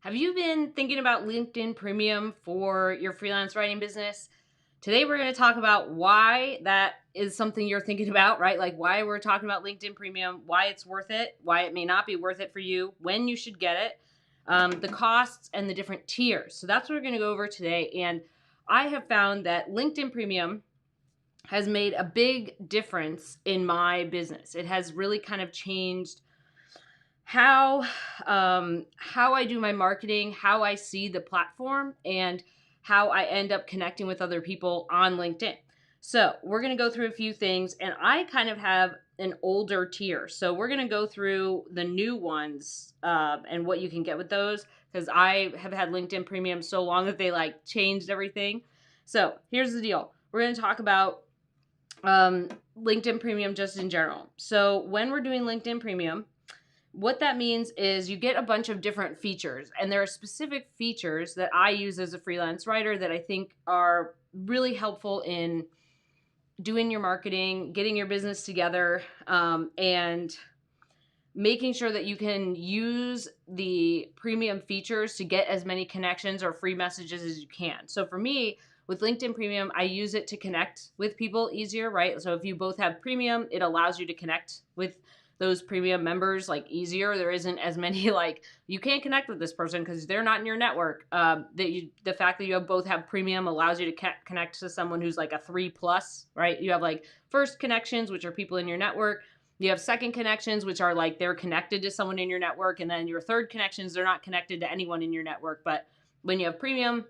Have you been thinking about LinkedIn Premium for your freelance writing business? Today, we're going to talk about why that is something you're thinking about, right? Like why we're talking about LinkedIn Premium, why it's worth it, why it may not be worth it for you, when you should get it, the costs, and the different tiers. So that's what we're going to go over today. And I have found that LinkedIn Premium has made a big difference in my business. It has really kind of changed how I do my marketing, how I see the platform, and how I end up connecting with other people on LinkedIn. So we're going to go through a few things, and I kind of have an older tier. So we're going to go through the new ones and what you can get with those, because I have had LinkedIn Premium so long that they like changed everything. So here's the deal. We're going to talk about LinkedIn Premium just in general. So when we're doing LinkedIn Premium, what that means is you get a bunch of different features, and there are specific features that I use as a freelance writer that I think are really helpful in doing your marketing, getting your business together, and making sure that you can use the premium features to get as many connections or free messages as you can. So for me, with LinkedIn Premium, I use it to connect with people easier, right? So if you both have premium, it allows you to connect with those premium members like easier. There isn't as many like you can't connect with this person because they're not in your network. The fact that you both have premium allows you to connect to someone who's like a 3+, right? You have like first connections, which are people in your network. You have second connections, which are like they're connected to someone in your network, and then your third connections, they're not connected to anyone in your network. But when you have premium,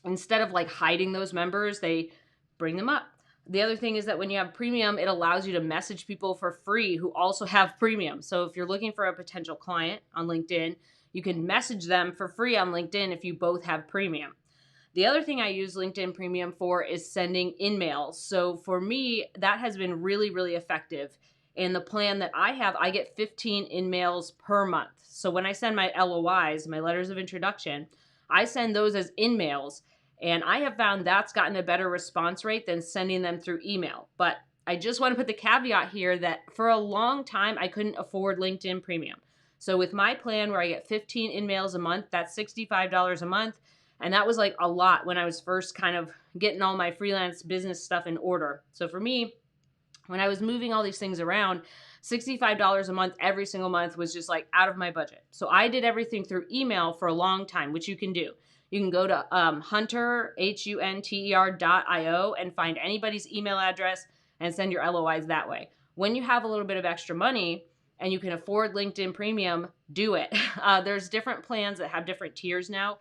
instead of like hiding those members, they bring them up. The other thing is that when you have premium, it allows you to message people for free who also have premium. So if you're looking for a potential client on LinkedIn, you can message them for free on LinkedIn if you both have premium. The other thing I use LinkedIn Premium for is sending in-mails. So for me, that has been really, really effective. And the plan that I have, I get 15 in-mails per month. So when I send my LOIs, my letters of introduction, I send those as in-mails. And I have found that's gotten a better response rate than sending them through email. But I just want to put the caveat here that for a long time, I couldn't afford LinkedIn Premium. So with my plan where I get 15 in-mails a month, that's $65 a month. And that was like a lot when I was first kind of getting all my freelance business stuff in order. So for me, when I was moving all these things around, $65 a month every single month was just like out of my budget. So I did everything through email for a long time, which you can do. You can go to Hunter, HUNTER.io, and find anybody's email address and send your LOIs that way. When you have a little bit of extra money and you can afford LinkedIn Premium, do it. There's different plans that have different tiers now.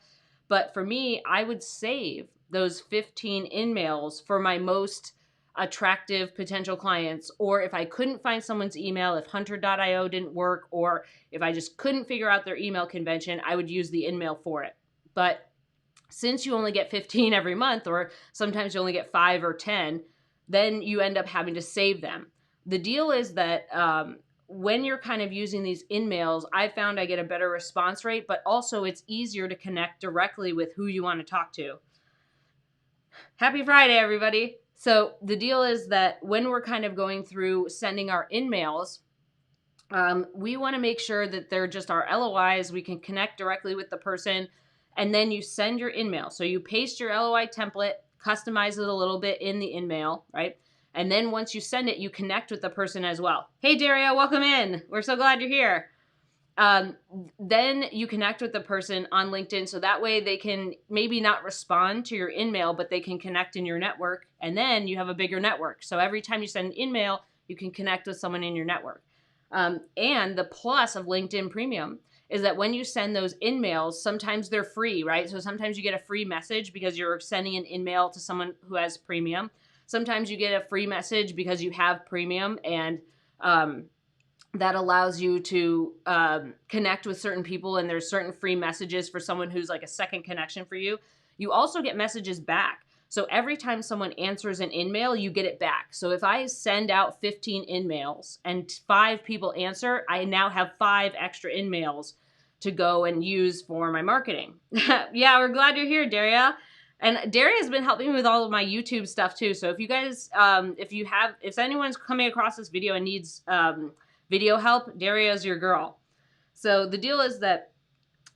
But for me, I would save those 15 in-mails for my most attractive potential clients, or if I couldn't find someone's email, if hunter.io didn't work, or if I just couldn't figure out their email convention, I would use the in-mail for it. But since you only get 15 every month, or sometimes you only get 5 or 10, then you end up having to save them. The deal is that when you're kind of using these in-mails, I found I get a better response rate, but also it's easier to connect directly with who you want to talk to. Happy Friday, everybody. So the deal is that when we're kind of going through sending our in-mails, we want to make sure that they're just our LOIs. We can connect directly with the person, and then you send your in-mail. So you paste your LOI template, customize it a little bit in the in-mail, right? And then once you send it, you connect with the person as well. Hey, Daria, welcome in. We're so glad you're here. Then you connect with the person on LinkedIn, so that way they can maybe not respond to your in-mail, but they can connect in your network, and then you have a bigger network. So every time you send an in-mail, you can connect with someone in your network. And the plus of LinkedIn Premium is that when you send those in-mails, sometimes they're free, right? So sometimes you get a free message because you're sending an in-mail to someone who has premium. Sometimes you get a free message because you have premium, and that allows you to connect with certain people, and there's certain free messages for someone who's like a second connection for you. You also get messages back. So every time someone answers an in-mail, you get it back. So if I send out 15 in-mails and 5 people answer, I now have 5 extra in-mails to go and use for my marketing. Yeah, we're glad you're here, Daria. And Daria has been helping me with all of my YouTube stuff too. So if you guys, if anyone's coming across this video and needs video help, Daria is your girl. So the deal is that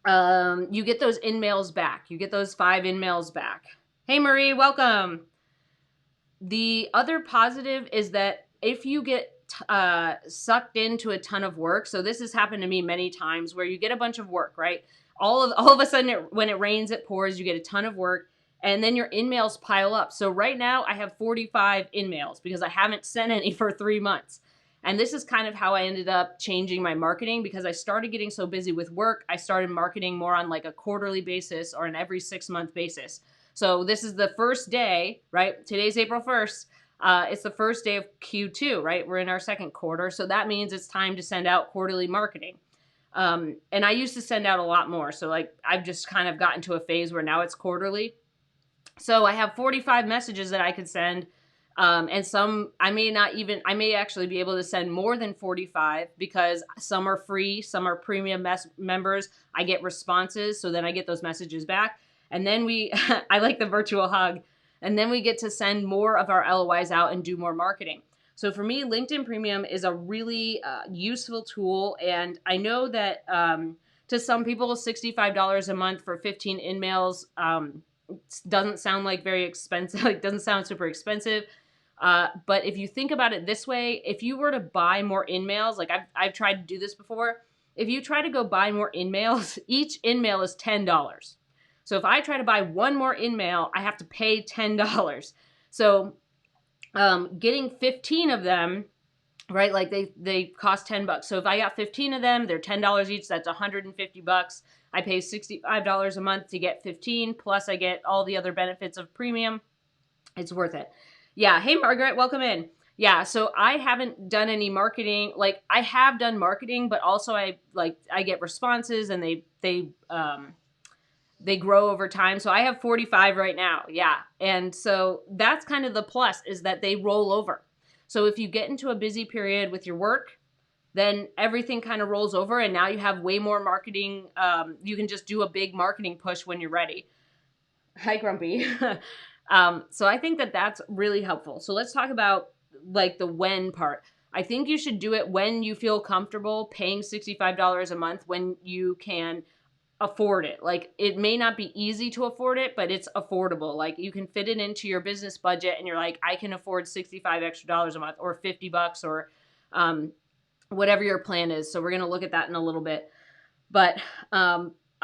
you get those in-mails back. You get those 5 in-mails back. Hey, Marie, welcome. The other positive is that if you get sucked into a ton of work, so this has happened to me many times where you get a bunch of work, right? All of a sudden, when it rains, it pours, you get a ton of work, and then your in-mails pile up. So right now I have 45 in-mails because I haven't sent any for 3 months. And this is kind of how I ended up changing my marketing, because I started getting so busy with work. I started marketing more on like a quarterly basis or an every 6-month basis. So this is the first day, right? Today's April 1st. It's the first day of Q2, right? We're in our second quarter. So that means it's time to send out quarterly marketing. And I used to send out a lot more. So like I've just kind of gotten to a phase where now it's quarterly. So I have 45 messages that I could send. And some, I may actually be able to send more than 45 because some are free, some are premium members. I get responses. So then I get those messages back. And then I like the virtual hug. And then we get to send more of our LOIs out and do more marketing. So for me, LinkedIn Premium is a really useful tool. And I know that to some people, $65 a month for 15 in-mails doesn't sound like very expensive. Like doesn't sound super expensive. But if you think about it this way, if you were to buy more in-mails, like I've tried to do this before, if you try to go buy more in-mails, each in-mail is $10. So if I try to buy one more in-mail, I have to pay $10. So getting 15 of them, right, like they cost $10. So if I got 15 of them, they're $10 each. That's $150. I pay $65 a month to get 15, plus I get all the other benefits of premium. It's worth it. Yeah. Hey, Margaret, welcome in. Yeah. So I haven't done any marketing. Like I have done marketing, but also I get responses and they grow over time. So I have 45 right now. Yeah. And so that's kind of the plus, is that they roll over. So if you get into a busy period with your work, then everything kind of rolls over and now you have way more marketing. You can just do a big marketing push when you're ready. Hi, Grumpy. So I think that that's really helpful. So let's talk about like the when part. I think you should do it when you feel comfortable paying $65 a month, when you can afford it. Like it may not be easy to afford it, but it's affordable. Like you can fit it into your business budget and you're like, I can afford 65 extra dollars a month or $50 or whatever your plan is. So we're going to look at that in a little bit. But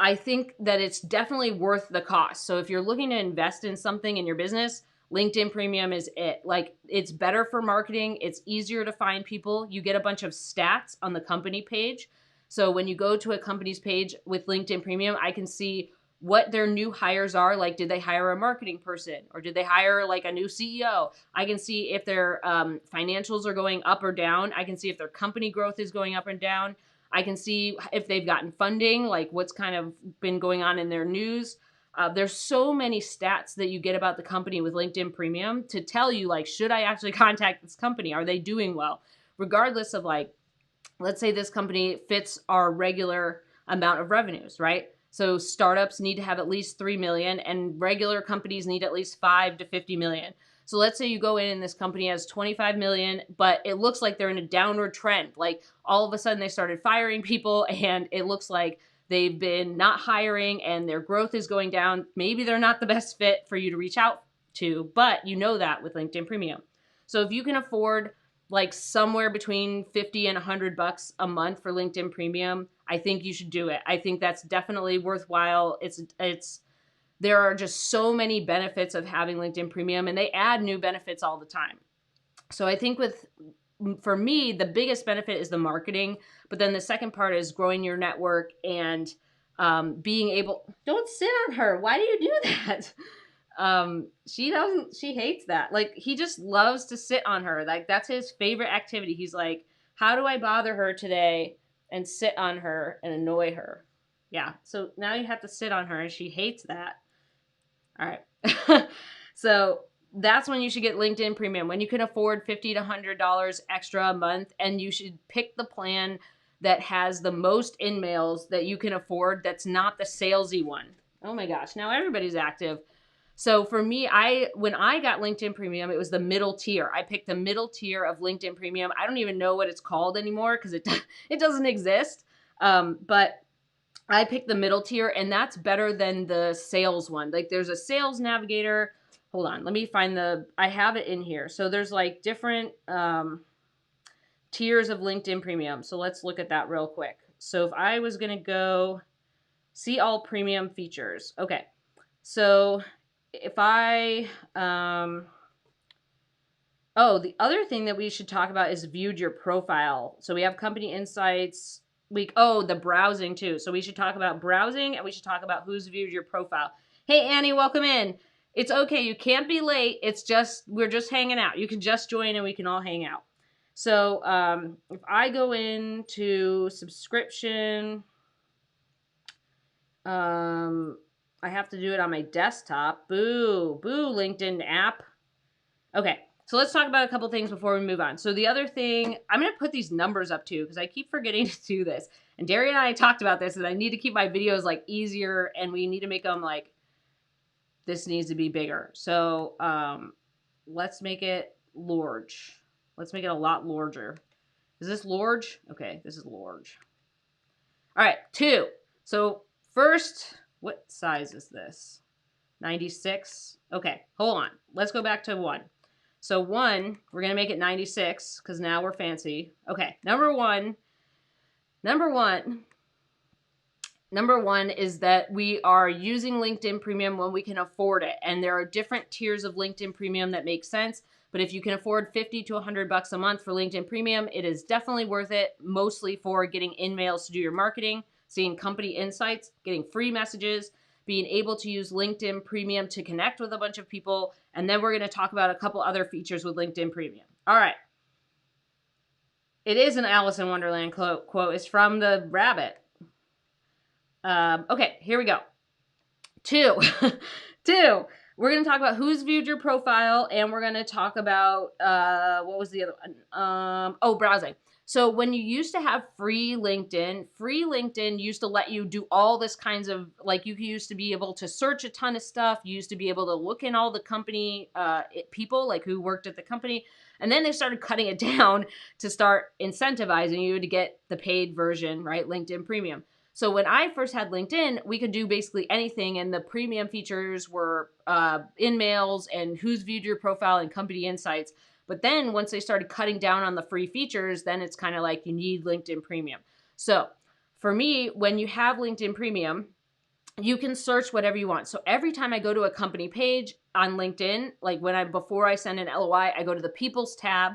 I think that it's definitely worth the cost. So if you're looking to invest in something in your business, LinkedIn Premium is it. Like it's better for marketing. It's easier to find people. You get a bunch of stats on the company page. So when you go to a company's page with LinkedIn Premium, I can see what their new hires are. Like, did they hire a marketing person or did they hire like a new CEO? I can see if their financials are going up or down. I can see if their company growth is going up and down. I can see if they've gotten funding, like what's kind of been going on in their news. There's so many stats that you get about the company with LinkedIn Premium to tell you, like, should I actually contact this company? Are they doing well? Regardless of like, let's say this company fits our regular amount of revenues, right? So startups need to have at least 3 million and regular companies need at least 5 to 50 million. So let's say you go in and this company has 25 million, but it looks like they're in a downward trend. Like all of a sudden they started firing people and it looks like they've been not hiring and their growth is going down. Maybe they're not the best fit for you to reach out to, but you know that with LinkedIn Premium. So if you can afford like somewhere between 50 and $100 a month for LinkedIn Premium, I think you should do it. I think that's definitely worthwhile. There are just so many benefits of having LinkedIn Premium and they add new benefits all the time. So I think for me, the biggest benefit is the marketing, but then the second part is growing your network and being able, don't sit on her. Why do you do that? She hates that. Like he just loves to sit on her. Like that's his favorite activity. He's like, how do I bother her today and sit on her and annoy her? Yeah. So now you have to sit on her and she hates that. All right. So that's when you should get LinkedIn Premium, when you can afford $50 to $100 extra a month, and you should pick the plan that has the most in-mails that you can afford. That's not the salesy one. Oh my gosh. Now everybody's active. So for me, when I got LinkedIn Premium, it was the middle tier. I picked the middle tier of LinkedIn Premium. I don't even know what it's called anymore because it doesn't exist. But I picked the middle tier, and that's better than the sales one. Like there's a sales navigator. Hold on, let me find I have it in here. So there's like different tiers of LinkedIn Premium. So let's look at that real quick. So if I was going to go see all premium features. Okay. So if I, oh, the other thing that we should talk about is viewed your profile. So we have company insights. The browsing too. So we should talk about browsing, and we should talk about who's viewed your profile. Hey, Annie, welcome in. It's okay. You can't be late. It's just, we're just hanging out. You can just join and we can all hang out. So if I go into subscription, I have to do it on my desktop. Boo, LinkedIn app. Okay, so let's talk about a couple things before we move on. So the other thing, I'm going to put these numbers up too, because I keep forgetting to do this. And Derry and I talked about this, and I need to keep my videos like easier, and we need to make them like, this needs to be bigger. So let's make it large. Let's make it a lot larger. Is this large? Okay, this is large. All right, 2. So first, what size is this? 96. Okay, hold on. Let's go back to 1. So 1, we're going to make it 96 because now we're fancy. Okay, number one is that we are using LinkedIn Premium when we can afford it. And there are different tiers of LinkedIn Premium that make sense. But if you can afford $50 to $100 a month for LinkedIn Premium, it is definitely worth it, mostly for getting in-mails to do your marketing, seeing company insights, getting free messages, being able to use LinkedIn Premium to connect with a bunch of people. And then we're going to talk about a couple other features with LinkedIn Premium. All right. It is an Alice in Wonderland quote. It's from the rabbit. Okay, here we go. 2. We're going to talk about who's viewed your profile, and we're going to talk about, what was the other one? Browsing. So when you used to have free LinkedIn used to let you do all this kinds of, like you used to be able to search a ton of stuff. You used to be able to look in all the company people, like who worked at the company. And then they started cutting it down to start incentivizing you to get the paid version, right? LinkedIn Premium. So when I first had LinkedIn, we could do basically anything, and the premium features were in-mails and who's viewed your profile and company insights. But then once they started cutting down on the free features, then it's kind of like you need LinkedIn Premium. So for me, when you have LinkedIn Premium, you can search whatever you want. So every time I go to a company page on LinkedIn, like before I send an LOI, I go to the People's tab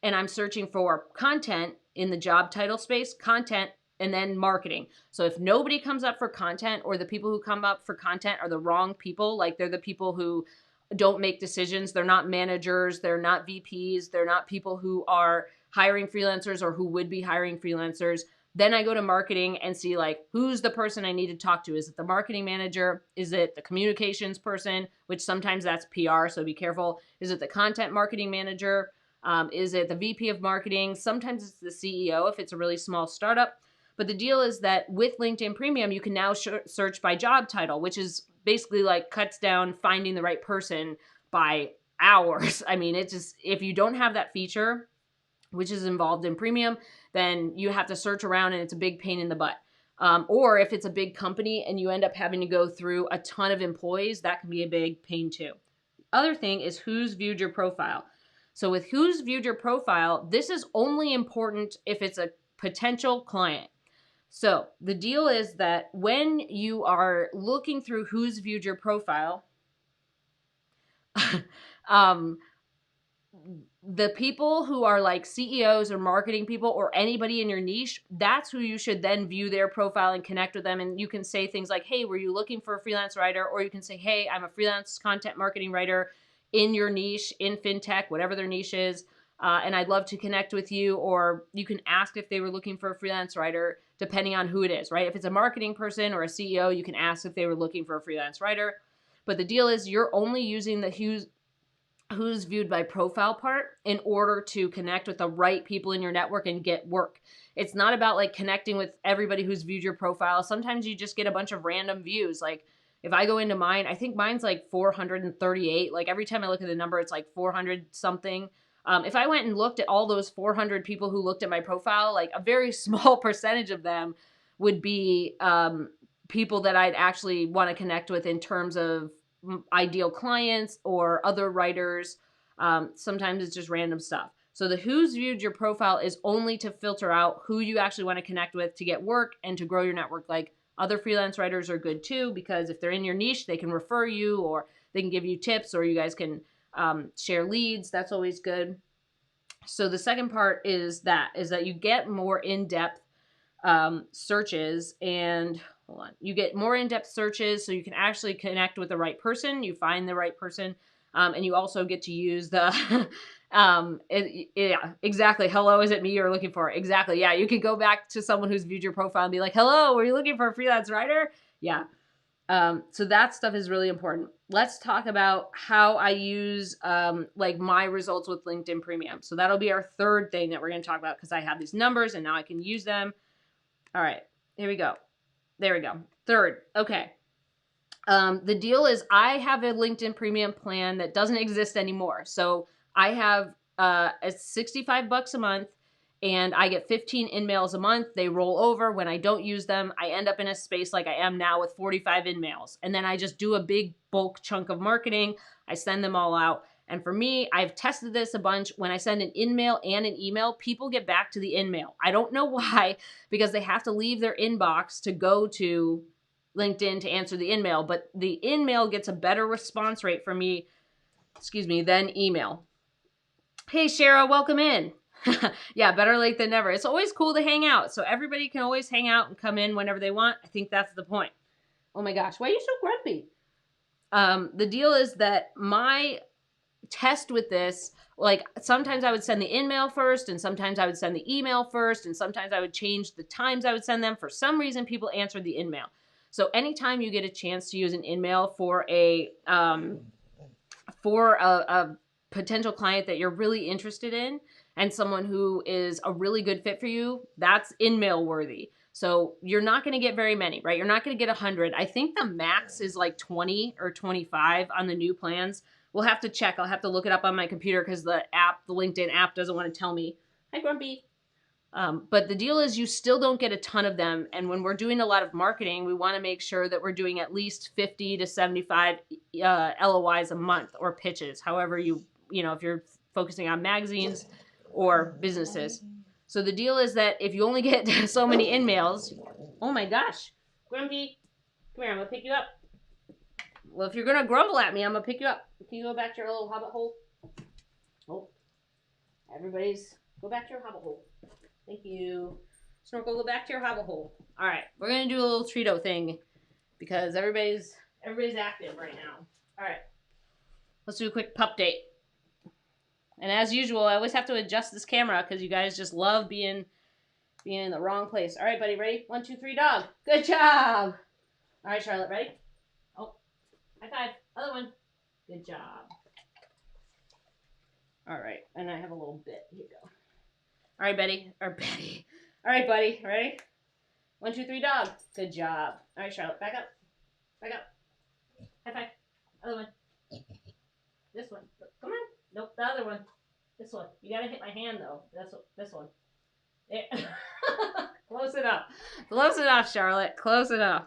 and I'm searching for content in the job title space, content, and then marketing. So if nobody comes up for content, or the people who come up for content are the wrong people, like they're the people who don't make decisions, they're not managers, they're not VPs, they're not people who are hiring freelancers or who would be hiring freelancers, then I go to marketing and see like, who's the person I need to talk to? Is it the marketing manager? Is it the communications person? Which sometimes that's PR, so be careful. Is it the content marketing manager? Is it the VP of marketing? Sometimes it's the CEO if it's a really small startup. But the deal is that with LinkedIn Premium, you can now search by job title, which is basically like cuts down finding the right person by hours. I mean, it's just, if you don't have that feature, which is involved in Premium, then you have to search around and it's a big pain in the butt. Or if it's a big company and you end up having to go through a ton of employees, that can be a big pain too. Other thing is who's viewed your profile. So with who's viewed your profile, this is only important if it's a potential client. So the deal is that when you are looking through who's viewed your profile, the people who are like CEOs or marketing people or anybody in your niche, that's who you should then view their profile and connect with them. And you can say things like, hey, were you looking for a freelance writer? Or you can say, hey, I'm a freelance content marketing writer in your niche, in fintech, whatever their niche is. And I'd love to connect with you. Or you can ask if they were looking for a freelance writer, depending on who it is, right? If it's a marketing person or a CEO, you can ask if they were looking for a freelance writer. But the deal is you're only using the who's viewed by profile part in order to connect with the right people in your network and get work. It's not about like connecting with everybody who's viewed your profile. Sometimes you just get a bunch of random views. Like if I go into mine, I think mine's like 438. Like every time I look at the number, it's like 400 something. If I went and looked at all those 400 people who looked at my profile, like a very small percentage of them would be people that I'd actually want to connect with in terms of ideal clients or other writers. Sometimes it's just random stuff. So the who's viewed your profile is only to filter out who you actually want to connect with to get work and to grow your network. Like, other freelance writers are good too, because if they're in your niche, they can refer you, or they can give you tips, or you guys can share leads. That's always good. So the second part is that you get more in-depth searches, and hold on, you get more in-depth searches so you can actually connect with the right person. You find the right person, and you also get to use the yeah, exactly. Hello, is it me you're looking for? Exactly. Yeah, you can go back to someone who's viewed your profile and be like, hello, were you looking for a freelance writer? Yeah. So that stuff is really important. Let's talk about how I use like my results with LinkedIn Premium. So that'll be our third thing that we're going to talk about, because I have these numbers and now I can use them. All right, here we go. There we go. Third. Okay. The deal is I have a LinkedIn Premium plan that doesn't exist anymore. So I have it's $65 a month, and I get 15 in-mails a month. They roll over. When I don't use them, I end up in a space like I am now with 45 in-mails. And then I just do a big bulk chunk of marketing. I send them all out. And for me, I've tested this a bunch. When I send an in-mail and an email, people get back to the in-mail. I don't know why, because they have to leave their inbox to go to LinkedIn to answer the in-mail, but the in-mail gets a better response rate for me, than email. Hey, Shara, welcome in. Yeah, better late than never. It's always cool to hang out. So everybody can always hang out and come in whenever they want. I think that's the point. Oh my gosh, why are you so grumpy? The deal is that my test with this, like, sometimes I would send the in-mail first, and sometimes I would send the email first, and sometimes I would change the times I would send them. For some reason, people answered the in-mail. So anytime you get a chance to use an in-mail for a potential client that you're really interested in, and someone who is a really good fit for you, that's in-mail worthy. So you're not going to get very many, right? You're not going to get 100. I think the max is like 20 or 25 on the new plans. We'll have to check. I'll have to look it up on my computer, because the LinkedIn app doesn't want to tell me. Hi, Grumpy. But the deal is you still don't get a ton of them. And when we're doing a lot of marketing, we want to make sure that we're doing at least 50 to 75 LOIs a month, or pitches, however if you're focusing on magazines or businesses. So the deal is that if you only get so many in-mails, oh my gosh, Grumpy, come here, I'm going to pick you up. Well, if you're going to grumble at me, I'm going to pick you up. Can you go back to your little hobbit hole? Oh, everybody's, go back to your hobbit hole. Thank you. Snorkel, go back to your hobbit hole. All right, we're going to do a little Treato thing, because everybody's active right now. All right, let's do a quick pup date. And as usual, I always have to adjust this camera, because you guys just love being in the wrong place. All right, buddy, ready? 1, 2, 3, dog. Good job. All right, Charlotte, ready? Oh, high five. Other one. Good job. All right, and I have a little bit. Here you go. All right, Betty. Or Betty. All right, buddy. Ready? 1, 2, 3, dog. Good job. All right, Charlotte, back up. Back up. High five. Other one. This one. Come on. Nope, the other one. This one. You gotta hit my hand, though. This one. There. Close enough. Close enough, Charlotte. Close enough.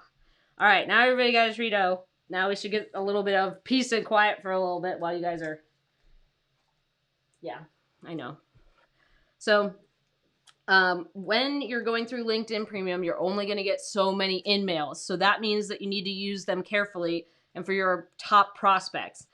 All right, now everybody got a Treato. Now we should get a little bit of peace and quiet for a little bit while you guys are... Yeah, I know. So when you're going through LinkedIn Premium, you're only going to get so many in-mails. So that means that you need to use them carefully and for your top prospects.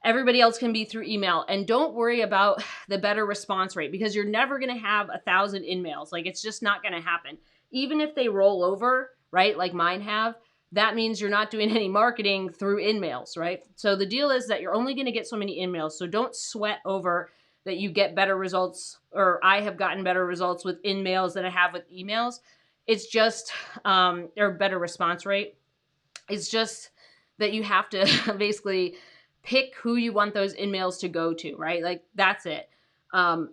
Everybody else can be through email. And don't worry about the better response rate, because you're never going to have 1,000 in-mails. Like, it's just not going to happen. Even if they roll over, right, like mine have, that means you're not doing any marketing through in-mails, right? So the deal is that you're only going to get so many in-mails. So don't sweat over that you get better results, or I have gotten better results with in-mails than I have with emails. It's just, or better response rate. It's just that you have to basically pick who you want those in-mails to go to, right? Like, that's it.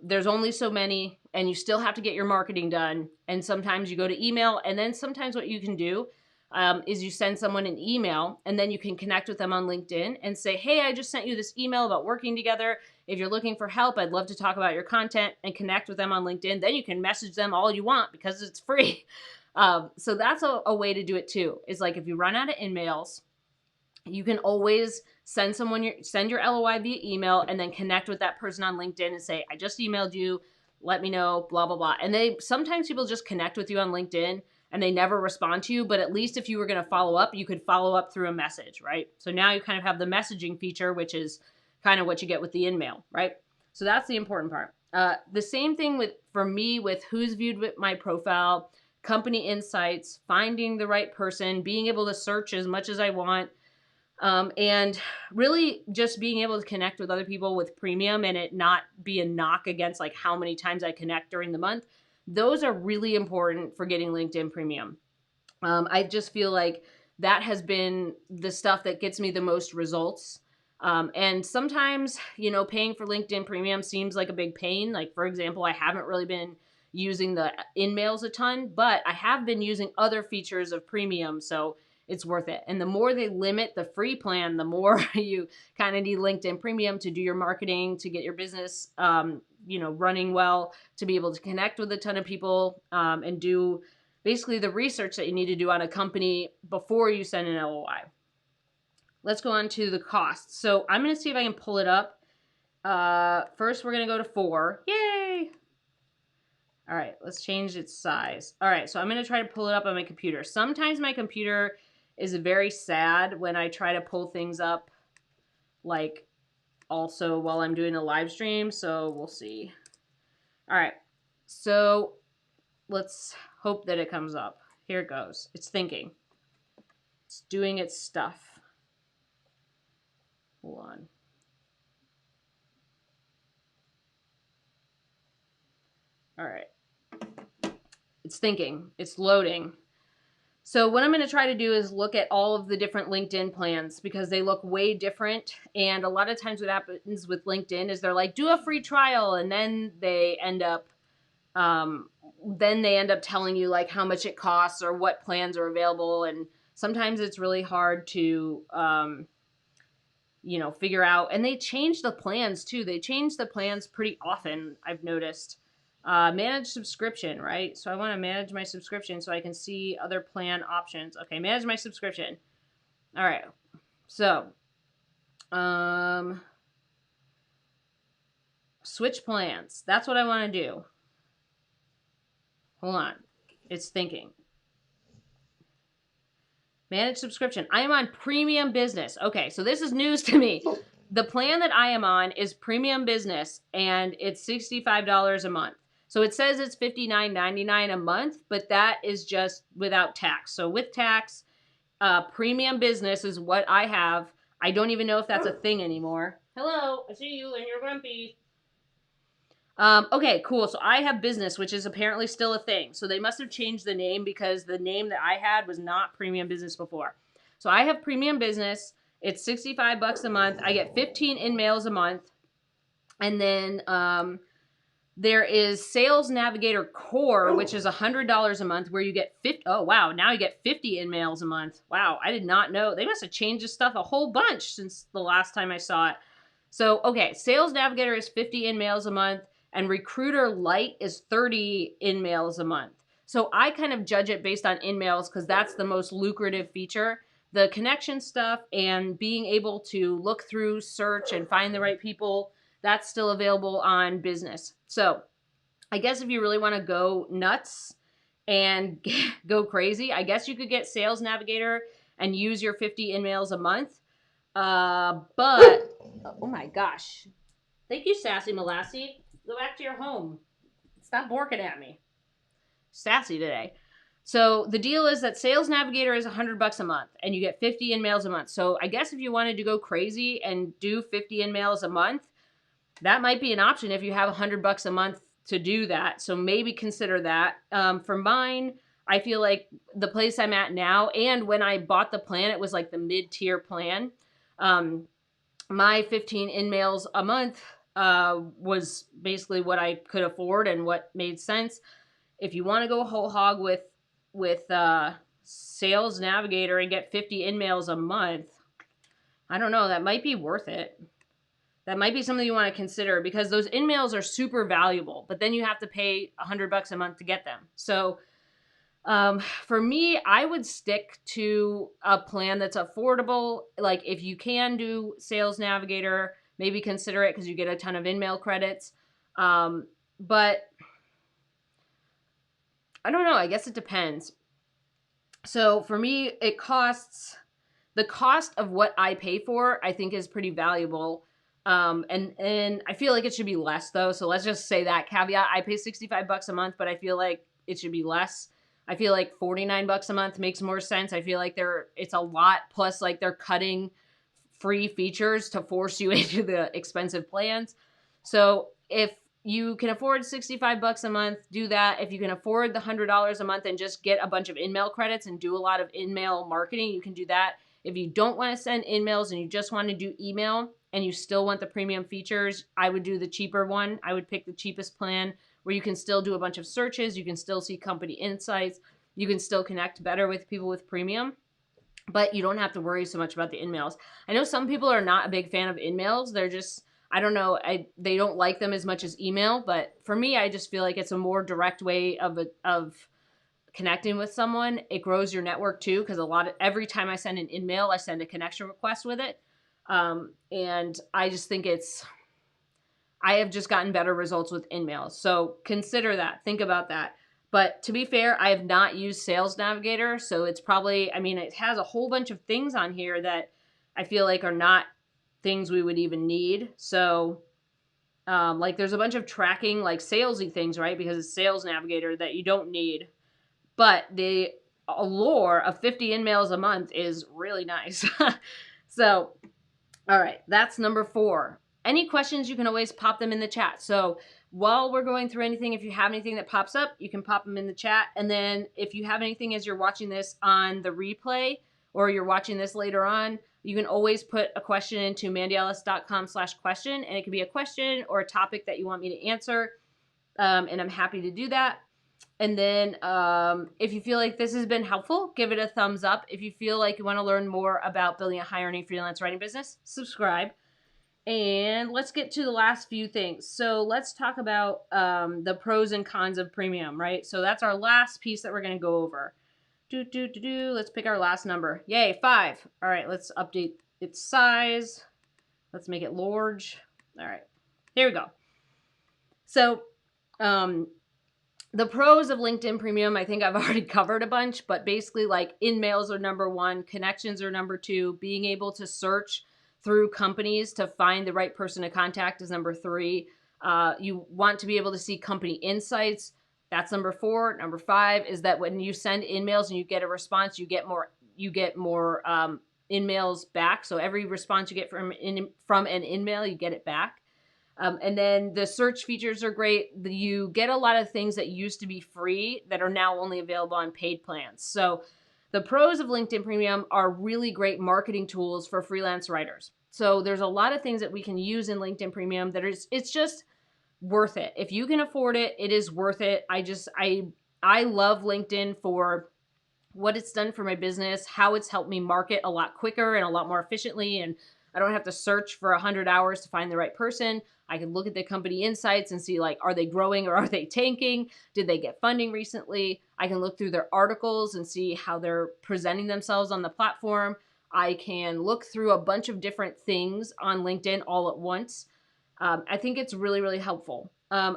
There's only so many, and you still have to get your marketing done. And sometimes you go to email, and then sometimes what you can do is you send someone an email, and then you can connect with them on LinkedIn and say, hey, I just sent you this email about working together. If you're looking for help, I'd love to talk about your content, and connect with them on LinkedIn. Then you can message them all you want, because it's free. So that's a way to do it too. Is like if you run out of in-mails, you can always send your LOI via email and then connect with that person on LinkedIn and say, I just emailed you, let me know, blah, blah, blah. And sometimes people just connect with you on LinkedIn and they never respond to you, but at least if you were going to follow up, you could follow up through a message, right? So now you kind of have the messaging feature, which is kind of what you get with the in-mail, right? So that's the important part. The same thing for me with who's viewed with my profile, company insights, finding the right person, being able to search as much as I want, and really just being able to connect with other people with premium and it not be a knock against like how many times I connect during the month. Those are really important for getting LinkedIn premium. I just feel like that has been the stuff that gets me the most results. And sometimes, paying for LinkedIn premium seems like a big pain. Like, for example, I haven't really been using the in-mails a ton, but I have been using other features of premium. So it's worth it. And the more they limit the free plan, the more you kind of need LinkedIn premium to do your marketing, to get your business, running well, to be able to connect with a ton of people, and do basically the research that you need to do on a company before you send an LOI. Let's go on to the costs. So I'm going to see if I can pull it up. First, we're going to go to 4. Yay! All right, let's change its size. All right, so I'm going to try to pull it up on my computer. Sometimes my computer is very sad when I try to pull things up, like also while I'm doing a live stream. So we'll see. All right, so let's hope that it comes up. Here it goes. It's thinking. It's doing its stuff. Hold on. All right. It's thinking. It's loading. So what I'm going to try to do is look at all of the different LinkedIn plans because they look way different. And a lot of times what happens with LinkedIn is they're like, do a free trial. And then they end up telling you like how much it costs or what plans are available. And sometimes it's really hard to, figure out. And they change the plans too. They change the plans pretty often, I've noticed. Manage subscription, right? So I want to manage my subscription so I can see other plan options. Okay, manage my subscription. All right. So, switch plans. That's what I want to do. Hold on. It's thinking. Manage subscription. I am on premium business. Okay, so this is news to me. The plan that I am on is premium business and it's $65 a month. So it says it's $59.99 a month, but that is just without tax. So with tax, premium business is what I have. I don't even know if that's a thing anymore. Hello, I see you and you're grumpy. Okay, cool. So I have business, which is apparently still a thing. So they must have changed the name because the name that I had was not premium business before. So I have premium business. It's $65 a month. I get 15 in-mails a month. And then, there is Sales Navigator Core, which is $100 a month, where you get 50. Oh, wow. Now you get 50 in-mails a month. Wow. I did not know. They must have changed this stuff a whole bunch since the last time I saw it. So, okay. Sales Navigator is 50 in-mails a month, and Recruiter Lite is 30 in-mails a month. So I kind of judge it based on in-mails because that's the most lucrative feature. The connection stuff and being able to look through, search, and find the right people, that's still available on business. So I guess if you really want to go nuts and go crazy, I guess you could get Sales Navigator and use your 50 in-mails a month. But, oh my gosh. Thank you, Sassy Molassie. Go back to your home. Stop borking at me. Sassy today. So the deal is that Sales Navigator is $100 a month and you get 50 in-mails a month. So I guess if you wanted to go crazy and do 50 in-mails a month, that might be an option if you have $100 a month to do that. So maybe consider that. For mine, I feel like the place I'm at now, and when I bought the plan, it was like the mid-tier plan. My 15 in-mails a month was basically what I could afford and what made sense. If you want to go whole hog with Sales Navigator and get 50 in-mails a month, I don't know, that might be worth it. That might be something you want to consider because those in-mails are super valuable, but then you have to pay $100 a month to get them. So For me, I would stick to a plan that's affordable. Like if you can do Sales Navigator, maybe consider it because you get a ton of in-mail credits. But I don't know. I guess it depends. So for me, the cost of what I pay for, I think is pretty valuable. And I feel like it should be less though. So let's just say that caveat. I pay $65 a month, but I feel like it should be less. I feel like $49 a month makes more sense. I feel like it's a lot, plus like they're cutting free features to force you into the expensive plans. So if you can afford $65 a month, do that. If you can afford the $100 a month and just get a bunch of in-mail credits and do a lot of in-mail marketing, you can do that. If you don't want to send in-mails and you just want to do email and you still want the premium features, I would do the cheaper one. I would pick the cheapest plan where you can still do a bunch of searches. You can still see company insights. You can still connect better with people with premium, but you don't have to worry so much about the in-mails. I know some people are not a big fan of in-mails. They're just, I don't know, they don't like them as much as email. But for me, I just feel like it's a more direct way of connecting with someone. It grows your network too, because every time I send an in-mail, I send a connection request with it. And I just think I have just gotten better results with in-mails. So consider that. Think about that. But to be fair, I have not used Sales Navigator. So it's probably, I mean, it has a whole bunch of things on here that I feel like are not things we would even need. So like there's a bunch of tracking, like salesy things, right? Because it's Sales Navigator that you don't need. But the allure of 50 in-mails a month is really nice. So, all right, that's number 4. Any questions, you can always pop them in the chat. So while we're going through anything, if you have anything that pops up, you can pop them in the chat. And then if you have anything as you're watching this on the replay or you're watching this later on, you can always put a question into mandyellis.com/question. And it could be a question or a topic that you want me to answer. And I'm happy to do that. And then if you feel like this has been helpful, give it a thumbs up. If you feel like you want to learn more about building a high earning freelance writing business, subscribe. And let's get to the last few things. So let's talk about the pros and cons of premium, right? So that's our last piece that we're going to go over. Let's pick our last number. Yay, 5. All right, let's update its size. Let's make it large. All right, here we go. So the pros of LinkedIn Premium, I think I've already covered a bunch, but basically like in-mails are number 1, connections are number 2, being able to search through companies to find the right person to contact is number 3. You want to be able to see company insights. That's number 4. Number 5 is that when you send in-mails and you get a response, you get more in-mails back. So every response you get from an in-mail, you get it back. And then the search features are great. You get a lot of things that used to be free that are now only available on paid plans. So the pros of LinkedIn Premium are really great marketing tools for freelance writers. So there's a lot of things that we can use in LinkedIn Premium that it's just worth it. If you can afford it, it is worth it. I love LinkedIn for what it's done for my business, how it's helped me market a lot quicker and a lot more efficiently. And I don't have to search for 100 hours to find the right person. I can look at the company insights and see, like, are they growing or are they tanking? Did they get funding recently? I can look through their articles and see how they're presenting themselves on the platform. I can look through a bunch of different things on LinkedIn all at once. I think it's really, really helpful.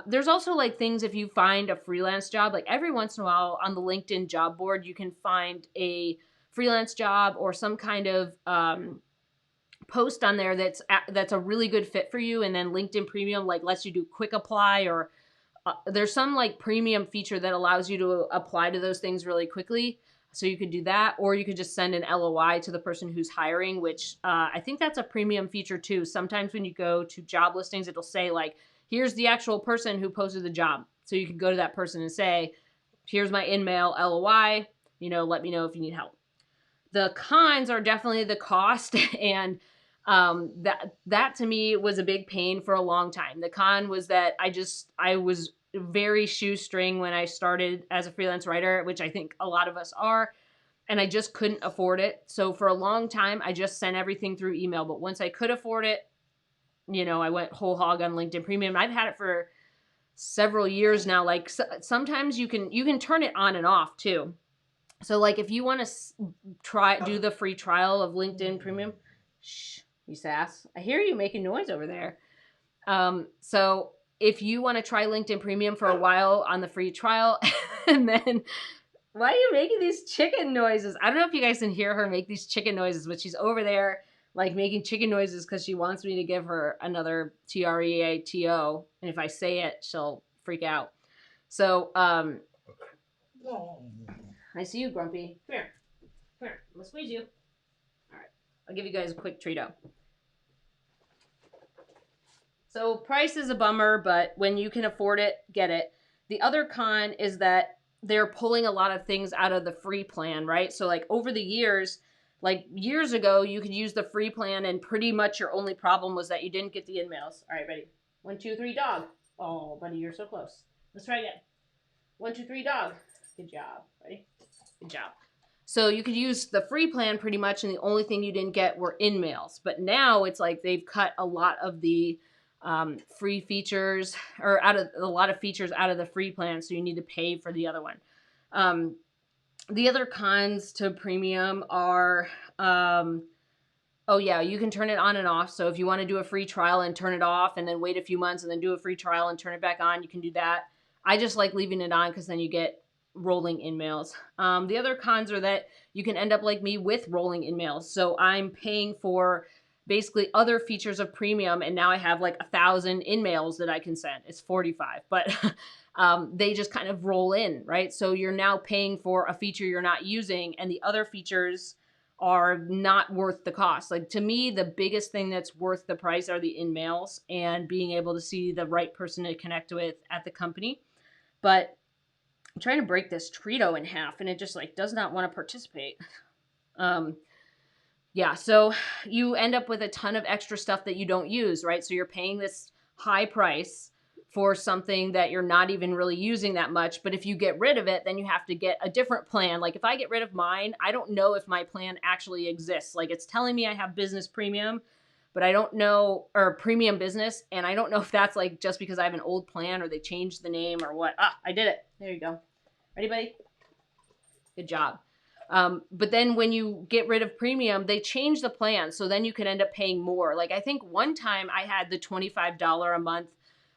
There's also like things, if you find a freelance job, like every once in a while on the LinkedIn job board, you can find a freelance job or some kind of post on there that's a really good fit for you. And then LinkedIn Premium like lets you do quick apply, or there's some like premium feature that allows you to apply to those things really quickly. So you could do that, or you could just send an LOI to the person who's hiring, which I think that's a premium feature too. Sometimes when you go to job listings, it'll say like, here's the actual person who posted the job. So you can go to that person and say, here's my in-mail LOI, let me know if you need help. The cons are definitely the cost, and that to me was a big pain for a long time. The con was that I was very shoestring when I started as a freelance writer, which I think a lot of us are, and I just couldn't afford it. So for a long time, I just sent everything through email. But once I could afford it, I went whole hog on LinkedIn Premium. I've had it for several years now. Like sometimes you can turn it on and off too. So like if you want to do the free trial of LinkedIn Premium, shh, you sass. I hear you making noise over there. So if you want to try LinkedIn Premium for a while on the free trial, and then why are you making these chicken noises? I don't know if you guys can hear her make these chicken noises, but she's over there like making chicken noises because she wants me to give her another TREATO. And if I say it, she'll freak out. So, I see you, Grumpy. Come here. Come here. I'm going to squeeze you. All right. I'll give you guys a quick treat-o. So price is a bummer, but when you can afford it, get it. The other con is that they're pulling a lot of things out of the free plan, right? So like over the years, like years ago, you could use the free plan and pretty much your only problem was that you didn't get the in-mails. All right, ready? 1, 2, 3, dog. Oh, buddy, you're so close. Let's try again. 1, 2, 3, dog. Good job. Ready? Good job. So you could use the free plan pretty much, and the only thing you didn't get were in-mails. But now it's like they've cut a lot of the free features, or a lot of features out of the free plan, so you need to pay for the other one. The other cons to premium are, oh yeah, you can turn it on and off. So if you want to do a free trial and turn it off and then wait a few months and then do a free trial and turn it back on, you can do that. I just like leaving it on because then you get rolling in-mails. The other cons are that you can end up like me with rolling in-mails. So I'm paying for basically other features of premium, and now I have like 1,000 in-mails that I can send. It's 45, but they just kind of roll in, right? So you're now paying for a feature you're not using, and the other features are not worth the cost. Like to me, the biggest thing that's worth the price are the in-mails and being able to see the right person to connect with at the company. But I'm trying to break this Treato in half, and it just like does not want to participate. Yeah, so you end up with a ton of extra stuff that you don't use, right? So you're paying this high price for something that you're not even really using that much. But if you get rid of it, then you have to get a different plan. Like if I get rid of mine, I don't know if my plan actually exists. Like it's telling me I have business premium, but I don't know, or premium business. And I don't know if that's like just because I have an old plan or they changed the name or what. Ah, I did it. There you go. Ready, buddy? Good job. But then when you get rid of premium, they change the plan. So then you can end up paying more. Like I think one time I had the $25 a month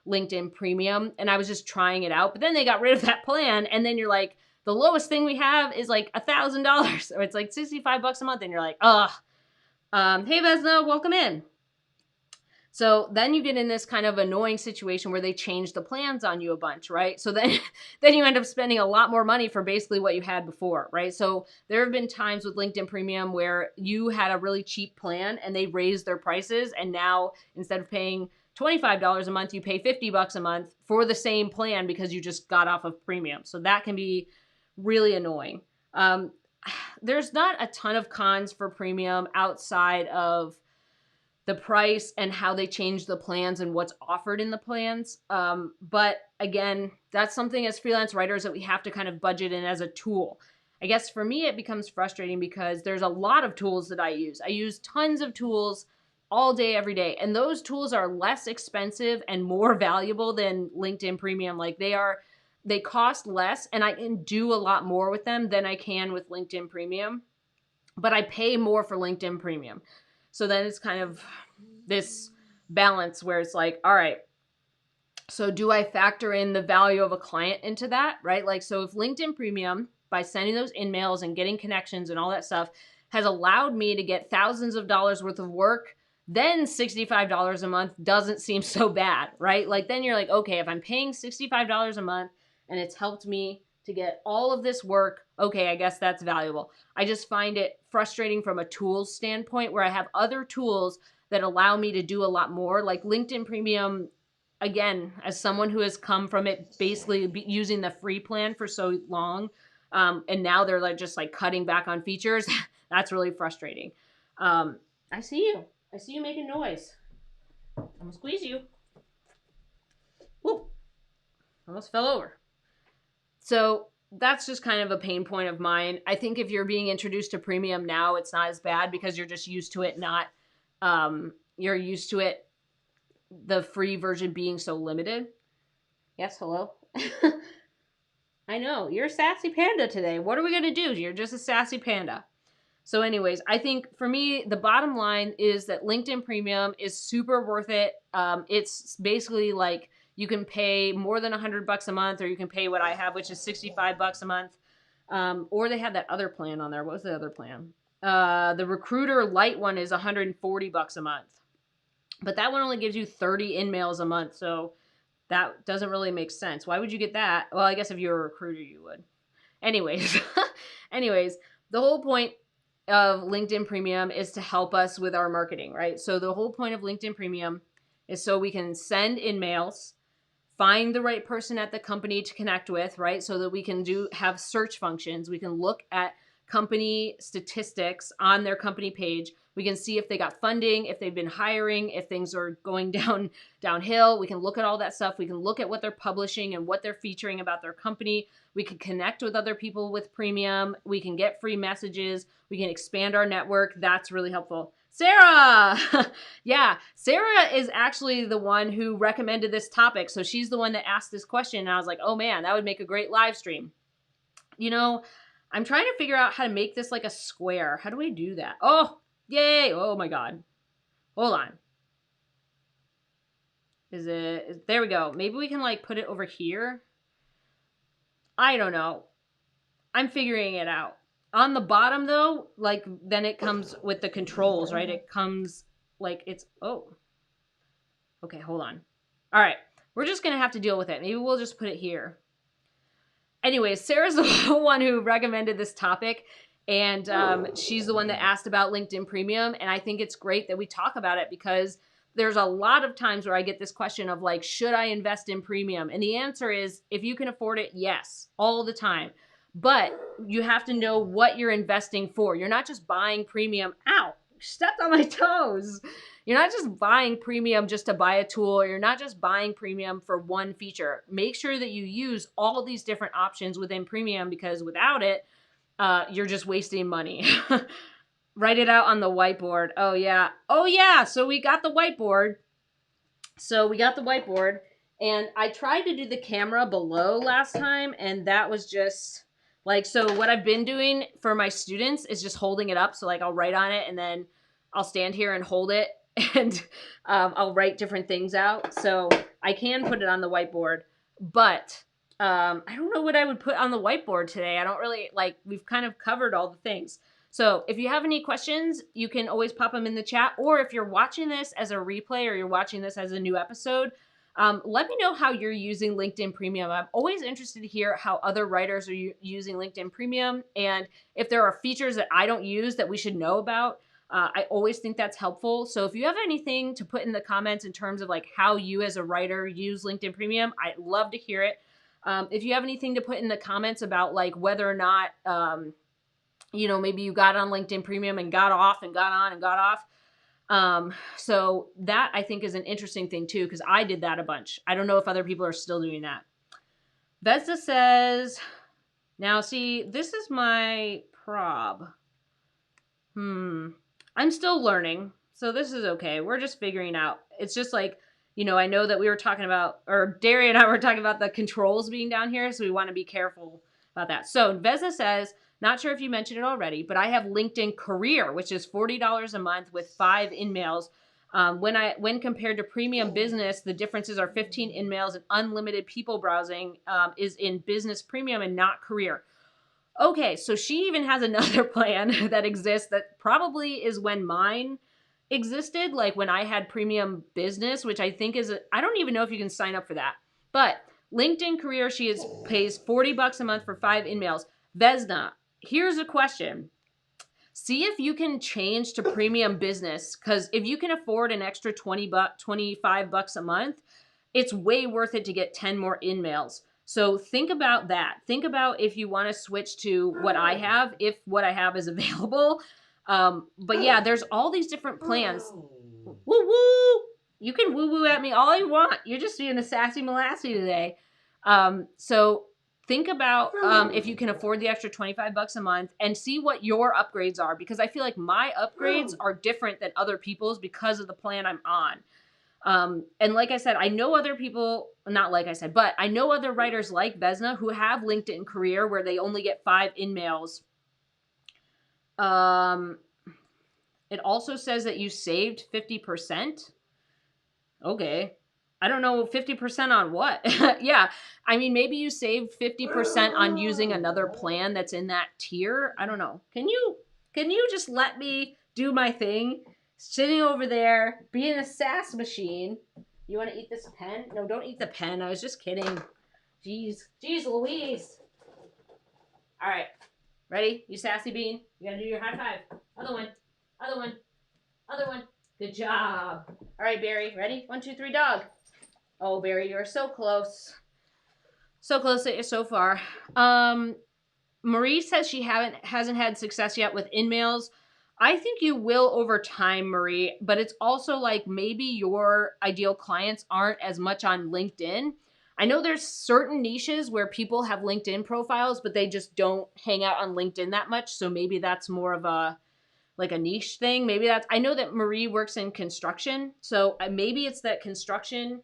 LinkedIn premium and I was just trying it out, but then they got rid of that plan. And then you're like, the lowest thing we have is like $1,000 or it's like $65 a month. And you're like, ugh, hey Vesna, welcome in. So then you get in this kind of annoying situation where they change the plans on you a bunch, right? So then you end up spending a lot more money for basically what you had before, right? So there have been times with LinkedIn Premium where you had a really cheap plan and they raised their prices, and now instead of paying $25 a month, you pay $50 a month for the same plan because you just got off of premium. So that can be really annoying. There's not a ton of cons for premium outside of the price and how they change the plans and what's offered in the plans. But again, that's something as freelance writers that we have to kind of budget in as a tool. I guess for me, it becomes frustrating because there's a lot of tools that I use. I use tons of tools all day, every day. And those tools are less expensive and more valuable than LinkedIn Premium. Like they cost less and I can do a lot more with them than I can with LinkedIn Premium, but I pay more for LinkedIn Premium. So then it's kind of this balance where it's like, all right, so do I factor in the value of a client into that, right? Like, so if LinkedIn Premium, by sending those in-mails and getting connections and all that stuff, has allowed me to get thousands of dollars worth of work, then $65 a month doesn't seem so bad, right? Like then you're like, okay, if I'm paying $65 a month and it's helped me to get all of this work, okay, I guess that's valuable. I just find it frustrating from a tools standpoint where I have other tools that allow me to do a lot more. Like LinkedIn Premium, again, as someone who has come from it basically using the free plan for so long, and now they're like just like cutting back on features, that's really frustrating. I see you. I see you making noise. I'm gonna squeeze you. Whoop. Almost fell over. So that's just kind of a pain point of mine. I think if you're being introduced to premium now, it's not as bad because you're just used to it, you're used to it, the free version being so limited. Yes, hello. I know, you're a sassy panda today. What are we going to do? You're just a sassy panda. So anyways, I think for me, the bottom line is that LinkedIn Premium is super worth it. It's basically like you can pay more than $100 a month, or you can pay what I have, which is $65 a month. Or they had that other plan on there. What was the other plan? The Recruiter Lite one is $140 a month. But that one only gives you 30 in-mails a month, so that doesn't really make sense. Why would you get that? Well, I guess if you're a recruiter, you would. Anyways, anyways, the whole point of LinkedIn Premium is to help us with our marketing, right? So the whole point of LinkedIn Premium is so we can send in-mails, find the right person at the company to connect with, right? So that we can have search functions. We can look at company statistics on their company page. We can see if they got funding, if they've been hiring, if things are going downhill. We can look at all that stuff. We can look at what they're publishing and what they're featuring about their company. We can connect with other people with Premium. We can get free messages. We can expand our network. That's really helpful. Sarah! Yeah, Sarah is actually the one who recommended this topic. So she's the one that asked this question. And I was like, oh man, that would make a great live stream. You know, I'm trying to figure out how to make this like a square. How do we do that? Oh, yay. Oh my God. Hold on. There we go. Maybe we can like put it over here. I don't know. I'm figuring it out. On the bottom though, like then it comes with the controls, right? It comes like it's, oh. Okay, hold on. All right. We're just going to have to deal with it. Maybe we'll just put it here. Anyways, Sarah's the one who recommended this topic, and she's the one that asked about LinkedIn Premium, and I think it's great that we talk about it because there's a lot of times where I get this question of like, should I invest in Premium? And the answer is, if you can afford it, yes, all the time. But you have to know what you're investing for. You're not just buying Premium. Ow, stepped on my toes. You're not just buying Premium just to buy a tool, or you're not just buying Premium for one feature. Make sure that you use all these different options within Premium, because without it, you're just wasting money. Write it out on the whiteboard. Oh yeah. Oh yeah. So we got the whiteboard. And I tried to do the camera below last time, and that was just like, so what I've been doing for my students is just holding it up. So like I'll write on it and then I'll stand here and hold it, and I'll write different things out. So I can put it on the whiteboard, but I don't know what I would put on the whiteboard today. I don't really, like, we've kind of covered all the things. So if you have any questions, you can always pop them in the chat. Or if you're watching this as a replay, or you're watching this as a new episode, let me know how you're using LinkedIn Premium. I'm always interested to hear how other writers are using LinkedIn Premium, and if there are features that I don't use that we should know about. I always think that's helpful. So if you have anything to put in the comments in terms of like how you as a writer use LinkedIn Premium, I'd love to hear it. If you have anything to put in the comments about like whether or not, maybe you got on LinkedIn Premium and got off and got on and got off. So that I think is an interesting thing too, because I did that a bunch. I don't know if other people are still doing that. Vesta says, now see, this is my prob. I'm still learning, so this is okay. We're just figuring out. It's just like, I know that we were talking about, or Derry and I were talking about the controls being down here, so we want to be careful about that. So Veza says, not sure if you mentioned it already, but I have LinkedIn Career, which is $40 a month with 5 in-mails. When compared to Premium Business, the differences are 15 in-mails, and unlimited people browsing is in Business Premium and not Career. Okay, so she even has another plan that exists that probably is when mine existed, like when I had Premium Business, which I think I don't even know if you can sign up for that. But LinkedIn Career, pays $40 a month for 5 in-mails. Vesna, here's a question. See if you can change to Premium Business, because if you can afford an extra $25 a month, it's way worth it to get 10 more in-mails. So think about that. Think about if you want to switch to what I have, if what I have is available. But yeah, there's all these different plans. Woo woo! You can woo woo at me all you want. You're just being a sassy molassy today. So think about if you can afford the extra $25 a month, and see what your upgrades are, because I feel like my upgrades are different than other people's because of the plan I'm on. And like I said, I know other people, not like I said, but I know other writers like Vesna who have LinkedIn career where they only get 5 in-mails. It also says that you saved 50%. Okay. I don't know, 50% on what? Yeah. I mean, maybe you saved 50% on using another plan that's in that tier. I don't know. Can you just let me do my thing? Sitting over there, being a sass machine. You want to eat this pen? No, don't eat the pen. I was just kidding. Jeez Louise. All right. Ready? You sassy bean? You gotta do your high five. Other one. Other one. Other one. Good job. All right, Barry. Ready? 1, 2, 3, dog. Oh, Barry, you're so close. So close so far. Marie says she hasn't had success yet with in-mails. I think you will over time, Marie, but it's also like maybe your ideal clients aren't as much on LinkedIn. I know there's certain niches where people have LinkedIn profiles, but they just don't hang out on LinkedIn that much. So maybe that's more of a niche thing. Maybe that's, I know that Marie works in construction. So maybe it's that construction,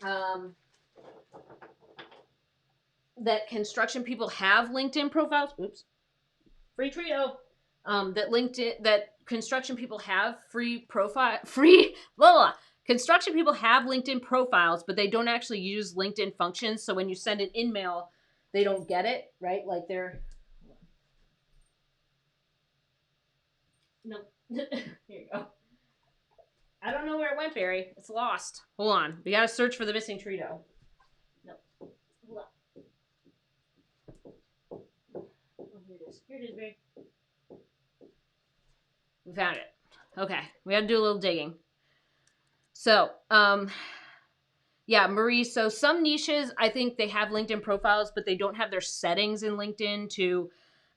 that construction people have LinkedIn profiles. Oops. Free Trio. That construction people have construction people have LinkedIn profiles, but they don't actually use LinkedIn functions. So when you send an in-mail, they don't get it, right? Like they're, no, here you go. I don't know where it went, Barry. It's lost. Hold on. We gotta search for the missing Trito. No. Hold on. Oh, here it is. Here it is, Barry. We found it. Okay. We had to do a little digging. So, yeah, Marie. So some niches, I think they have LinkedIn profiles, but they don't have their settings in LinkedIn to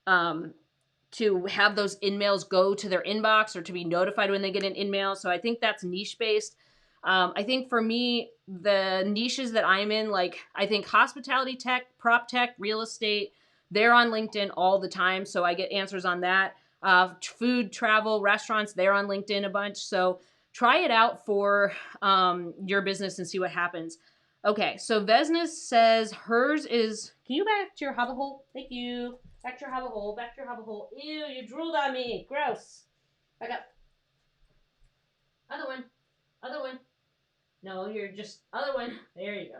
have those in-mails go to their inbox or to be notified when they get an in-mail. So I think that's niche based. I think for me, the niches that I'm in, like I think hospitality tech, prop tech, real estate, they're on LinkedIn all the time. So I get answers on that. Food, travel, restaurants, they're on LinkedIn a bunch. So try it out for your business and see what happens. Okay, so Vesna says hers is, can you back to your hubba hole? Thank you. Back to your hubba hole, back to your hubba hole. Ew, you drooled on me. Gross. Back up. Other one. Other one. No, you're just, other one. There you go.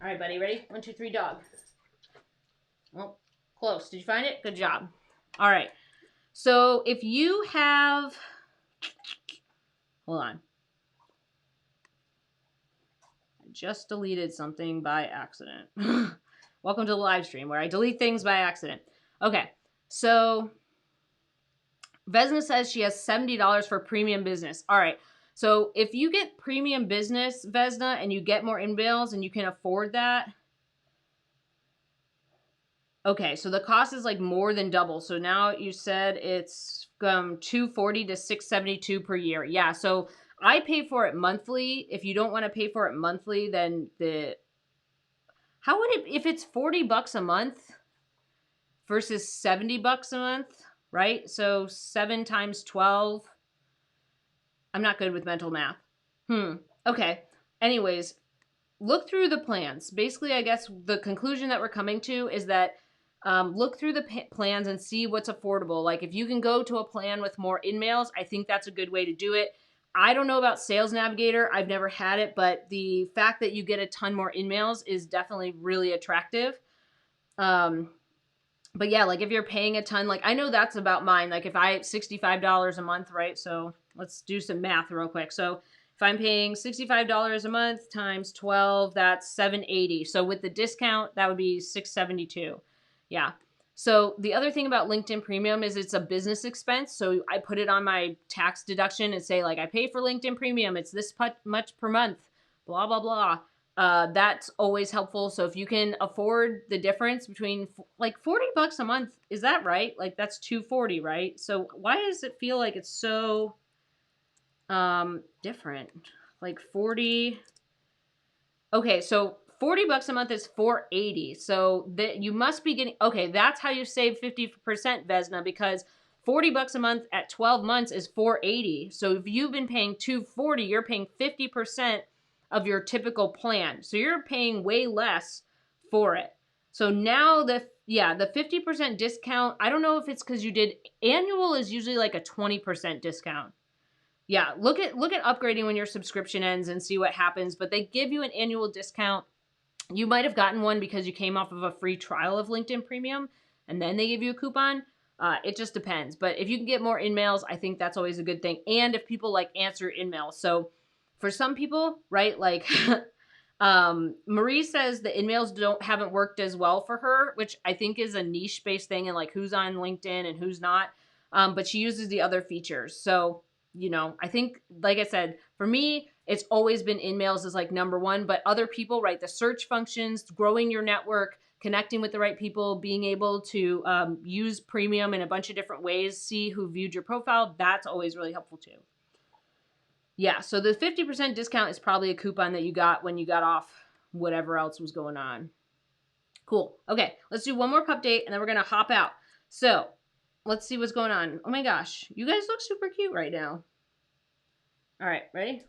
All right, buddy, ready? 1, 2, 3, dog. Oh, close. Did you find it? Good job. All right. So if you have, hold on. I just deleted something by accident. Welcome to the live stream where I delete things by accident. Okay, so Vesna says she has $70 for premium business. All right, so if you get premium business, Vesna, and you get more in-mails and you can afford that, okay, so the cost is like more than double. So now you said it's $240 to $672 per year. Yeah, so I pay for it monthly. If you don't want to pay for it monthly, then how would it, if it's $40 a month versus $70 a month, right? So 7 times 12. I'm not good with mental math. Okay. Anyways, look through the plans. Basically, I guess the conclusion that we're coming to is that look through the plans and see what's affordable. Like if you can go to a plan with more in-mails, I think that's a good way to do it. I don't know about Sales Navigator. I've never had it, but the fact that you get a ton more in-mails is definitely really attractive. But yeah, like if you're paying a ton, like I know that's about mine. Like if I $65 a month, right? So let's do some math real quick. So if I'm paying $65 a month times 12, that's $780. So with the discount, that would be $672. Yeah. So the other thing about LinkedIn Premium is it's a business expense. So I put it on my tax deduction and say like, I pay for LinkedIn Premium. It's this much per month, blah, blah, blah. That's always helpful. So if you can afford the difference between like $40 a month, is that right? Like that's $240, right? So why does it feel like it's so different? Like 40. Okay, so $40 a month is $480. So that you must be getting, okay, that's how you save 50%, Vesna, because $40 a month at 12 months is $480. So if you've been paying $240, you're paying 50% of your typical plan. So you're paying way less for it. So now the 50% discount, I don't know if it's because you did annual is usually like a 20% discount. Yeah, look at upgrading when your subscription ends and see what happens. But they give you an annual discount. You might have gotten one because you came off of a free trial of LinkedIn Premium, and then they give you a coupon. It just depends. But if you can get more in-mails, I think that's always a good thing. And if people like answer in-mails. So for some people, right, like Marie says the in-mails haven't worked as well for her, which I think is a niche-based thing and like who's on LinkedIn and who's not. But she uses the other features. So I think, like I said, for me, it's always been in-mails is like number one, but other people, right? The search functions, growing your network, connecting with the right people, being able to use premium in a bunch of different ways, see who viewed your profile, that's always really helpful too. Yeah, so the 50% discount is probably a coupon that you got when you got off whatever else was going on. Cool. Okay, let's do one more pup date and then we're going to hop out. So let's see what's going on. Oh my gosh, you guys look super cute right now. All right, ready?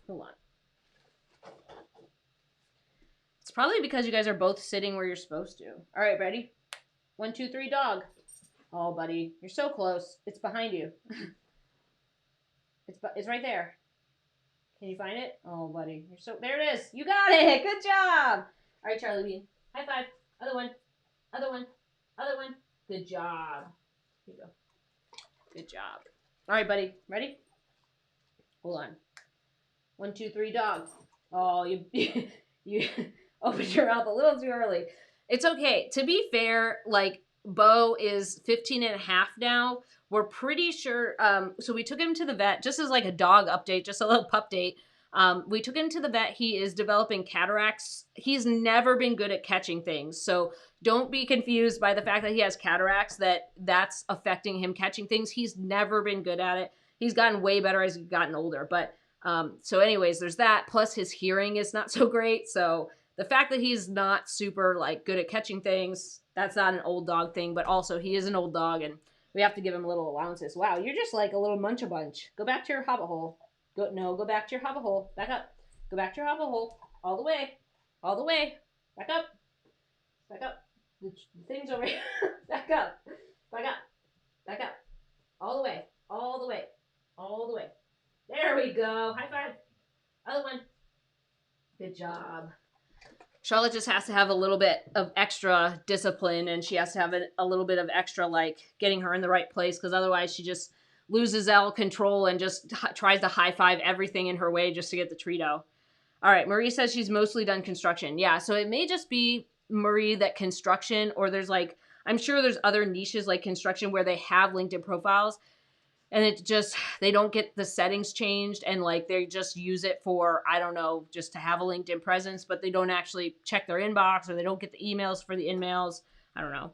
Hold on. It's probably because you guys are both sitting where you're supposed to. All right, ready? 1, 2, 3, dog. Oh, buddy, you're so close. It's behind you. It's right there. Can you find it? Oh, buddy, there it is. You got it. Good job. All right, Charlie Bean. High five. Other one. Other one. Other one. Good job. Here you go. Good job. All right, buddy. Ready? Hold on. 1, 2, 3, dog. Oh, you opened your mouth a little too early. It's okay. To be fair, like Bo is 15 and a half now. We're pretty sure. So we took him to the vet just as like a dog update, just a little pup date. We took him to the vet. He is developing cataracts. He's never been good at catching things. So don't be confused by the fact that he has cataracts, that's affecting him catching things. He's never been good at it. He's gotten way better as he's gotten older. But so anyways, there's that. Plus his hearing is not so great. So the fact that he's not super like good at catching things, that's not an old dog thing. But also he is an old dog and we have to give him a little allowances. Wow, you're just like a little munch-a-bunch. Go back to your hobbit hole. Go back to your hobbit hole. Back up. Go back to your hobbit hole. All the way. All the way. Back up. Back up. The thing's over here. Back up. Back up. Back up. All the way. All the way. All the way. There we go. High five. Other one. Good job. Charlotte just has to have a little bit of extra discipline and she has to have a little bit of extra like getting her in the right place because otherwise she just loses all control and just tries to high five everything in her way just to get the treat-o. All right, Marie says she's mostly done construction. Yeah, so it may just be, Marie, that construction or there's like, I'm sure there's other niches like construction where they have LinkedIn profiles and it just, they don't get the settings changed and like they just use it for, I don't know, just to have a LinkedIn presence, but they don't actually check their inbox or they don't get the emails for the in-mails. I don't know.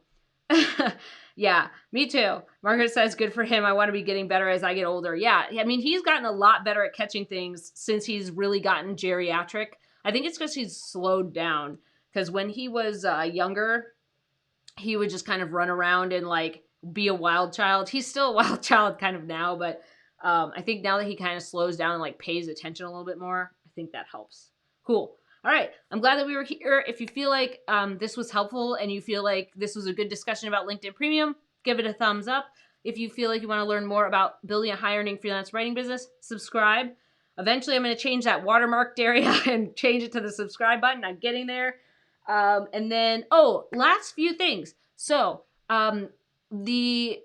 Yeah, me too. Margaret says, good for him. I want to be getting better as I get older. Yeah, I mean, he's gotten a lot better at catching things since he's really gotten geriatric. I think it's because he's slowed down because when he was younger, he would just kind of run around and like, be a wild child. He's still a wild child kind of now, but I think now that he kind of slows down and like pays attention a little bit more, I think that helps. Cool. All right. I'm glad that we were here. If you feel like this was helpful and you feel like this was a good discussion about LinkedIn Premium, give it a thumbs up. If you feel like you want to learn more about building a high earning freelance writing business, subscribe. Eventually I'm going to change that watermarked area and change it to the subscribe button. I'm getting there. And then, last few things. So, the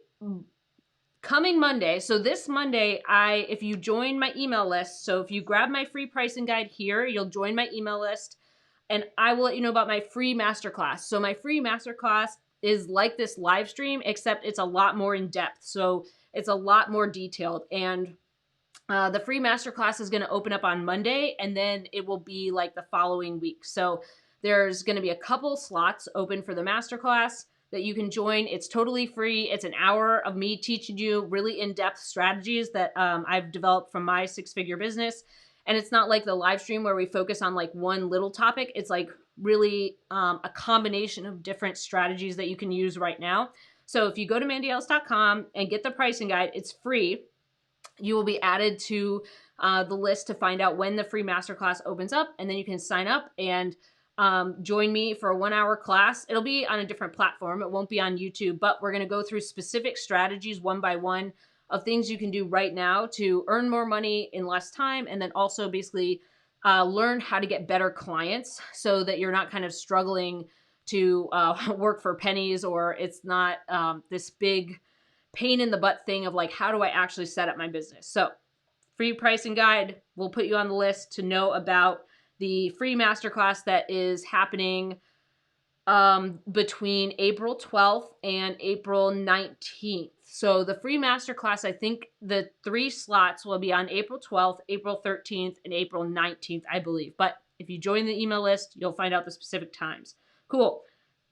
coming Monday, so this Monday, if you join my email list, so if you grab my free pricing guide here, you'll join my email list, and I will let you know about my free masterclass. So my free masterclass is like this live stream, except it's a lot more in depth. So it's a lot more detailed, and the free masterclass is going to open up on Monday, and then it will be like the following week. So there's going to be a couple slots open for the masterclass that you can join. It's totally free. It's an hour of me teaching you really in-depth strategies that I've developed from my six-figure business. And it's not like the live stream where we focus on like one little topic. It's like really a combination of different strategies that you can use right now. So if you go to mandyellis.com and get the pricing guide, it's free. You will be added to the list to find out when the free masterclass opens up, and then you can sign up and join me for a 1-hour class. It'll be on a different platform. It won't be on YouTube, but we're going to go through specific strategies one by one of things you can do right now to earn more money in less time, and then also basically learn how to get better clients so that you're not kind of struggling to work for pennies, or it's not this big pain in the butt thing of like, how do I actually set up my business? So free pricing guide will put you on the list to know about the free masterclass that is happening between April 12th and April 19th. So the free masterclass, I think the 3 slots will be on April 12th, April 13th, and April 19th, I believe. But if you join the email list, you'll find out the specific times. Cool.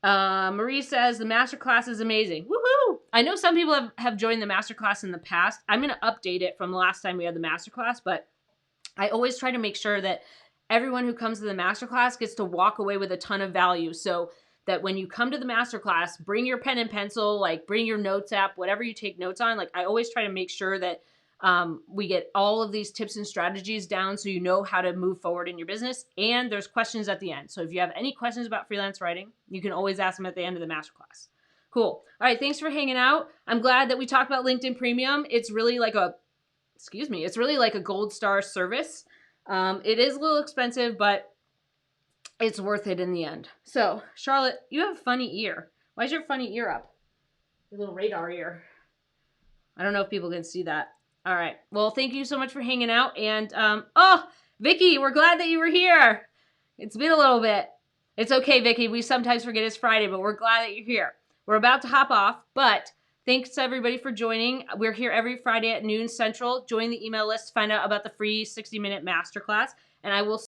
Marie says the masterclass is amazing. Woohoo! I know some people have joined the masterclass in the past. I'm going to update it from the last time we had the masterclass, but I always try to make sure that everyone who comes to the masterclass gets to walk away with a ton of value. So that when you come to the masterclass, bring your pen and pencil, like bring your notes app, whatever you take notes on. Like I always try to make sure that we get all of these tips and strategies down so you know how to move forward in your business. And there's questions at the end. So if you have any questions about freelance writing, you can always ask them at the end of the masterclass. Cool. All right. Thanks for hanging out. I'm glad that we talked about LinkedIn Premium. It's really like it's really like a gold star service. It is a little expensive, but it's worth it in the end. So, Charlotte, you have a funny ear. Why is your funny ear up? Your little radar ear. I don't know if people can see that. All right. Well, thank you so much for hanging out. And, Vicky, we're glad that you were here. It's been a little bit. It's okay, Vicky. We sometimes forget it's Friday, but we're glad that you're here. We're about to hop off, but thanks to everybody for joining. We're here every Friday at noon Central. Join the email list to find out about the free 60-minute masterclass, and I will